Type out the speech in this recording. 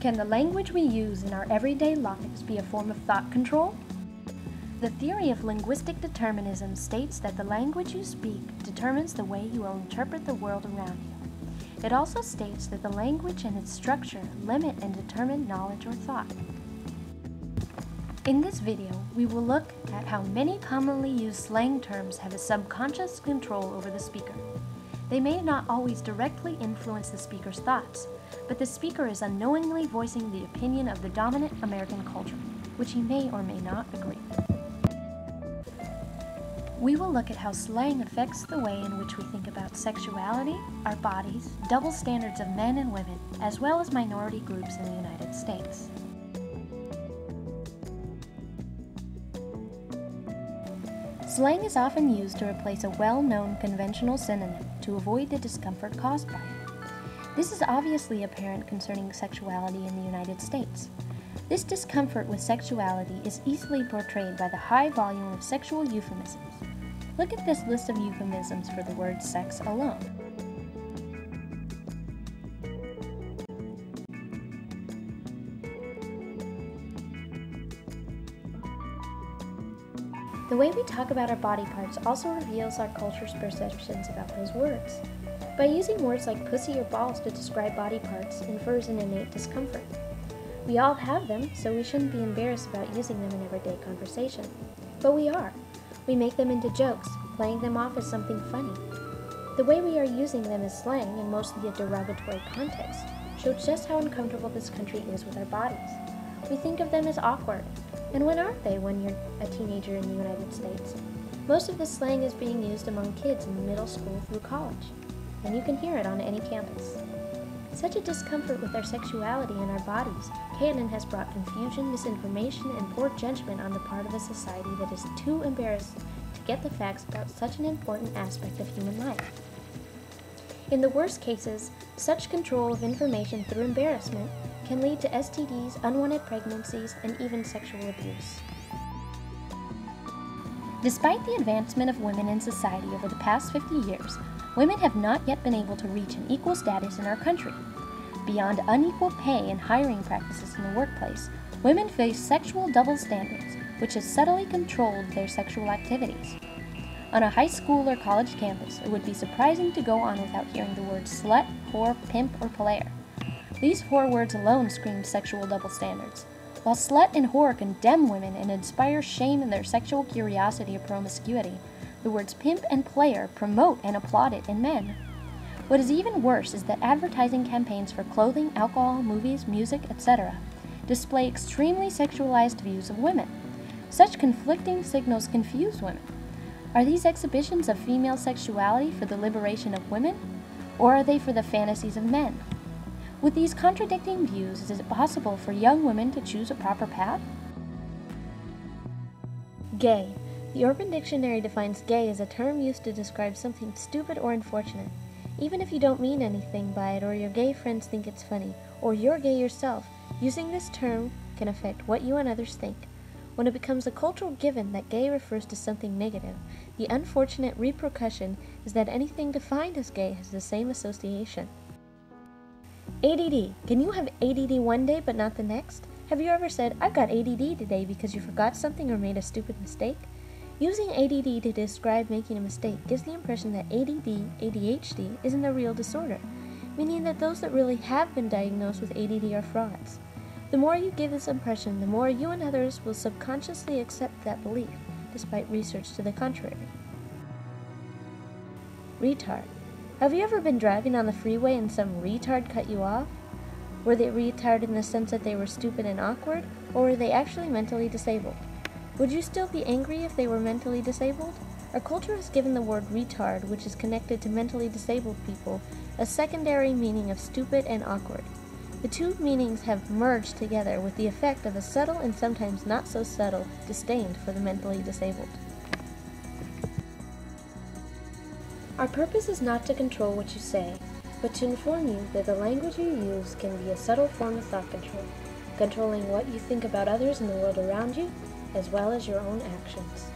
Can the language we use in our everyday lives be a form of thought control? The theory of linguistic determinism states that the language you speak determines the way you will interpret the world around you. It also states that the language and its structure limit and determine knowledge or thought. In this video, we will look at how many commonly used slang terms have a subconscious control over the speaker. They may not always directly influence the speaker's thoughts, but the speaker is unknowingly voicing the opinion of the dominant American culture, which he may or may not agree with. We will look at how slang affects the way in which we think about sexuality, our bodies, double standards of men and women, as well as minority groups in the United States. Slang is often used to replace a well-known conventional synonym to avoid the discomfort caused by it. This is obviously apparent concerning sexuality in the United States. This discomfort with sexuality is easily portrayed by the high volume of sexual euphemisms. Look at this list of euphemisms for the word sex alone. The way we talk about our body parts also reveals our culture's perceptions about those words. By using words like pussy or balls to describe body parts infers an innate discomfort. We all have them, so we shouldn't be embarrassed about using them in everyday conversation. But we are. We make them into jokes, playing them off as something funny. The way we are using them as slang, in mostly a derogatory context, shows just how uncomfortable this country is with our bodies. We think of them as awkward. And when aren't they when you're a teenager in the United States? Most of the slang is being used among kids in middle school through college, and you can hear it on any campus. Such a discomfort with our sexuality and our bodies can and has brought confusion, misinformation, and poor judgment on the part of a society that is too embarrassed to get the facts about such an important aspect of human life. In the worst cases, such control of information through embarrassment can lead to STDs, unwanted pregnancies, and even sexual abuse. Despite the advancement of women in society over the past 50 years, women have not yet been able to reach an equal status in our country. Beyond unequal pay and hiring practices in the workplace, women face sexual double standards, which has subtly controlled their sexual activities. On a high school or college campus, it would be surprising to go on without hearing the words slut, whore, pimp, or player. These four words alone scream sexual double standards. While slut and whore condemn women and inspire shame in their sexual curiosity or promiscuity, the words pimp and player promote and applaud it in men. What is even worse is that advertising campaigns for clothing, alcohol, movies, music, etc. display extremely sexualized views of women. Such conflicting signals confuse women. Are these exhibitions of female sexuality for the liberation of women, or are they for the fantasies of men? With these contradicting views, is it possible for young women to choose a proper path? Gay. The Urban Dictionary defines gay as a term used to describe something stupid or unfortunate. Even if you don't mean anything by it or your gay friends think it's funny, or you're gay yourself, using this term can affect what you and others think. When it becomes a cultural given that gay refers to something negative, the unfortunate repercussion is that anything defined as gay has the same association. ADD. Can you have ADD one day but not the next? Have you ever said, I've got ADD today because you forgot something or made a stupid mistake? Using ADD to describe making a mistake gives the impression that ADD, ADHD, isn't a real disorder, meaning that those that really have been diagnosed with ADD are frauds. The more you give this impression, the more you and others will subconsciously accept that belief, despite research to the contrary. Retard. Have you ever been driving on the freeway and some retard cut you off? Were they retard in the sense that they were stupid and awkward, or were they actually mentally disabled? Would you still be angry if they were mentally disabled? Our culture has given the word retard, which is connected to mentally disabled people, a secondary meaning of stupid and awkward. The two meanings have merged together with the effect of a subtle and sometimes not so subtle disdain for the mentally disabled. Our purpose is not to control what you say, but to inform you that the language you use can be a subtle form of thought control, controlling what you think about others and the world around you, as well as your own actions.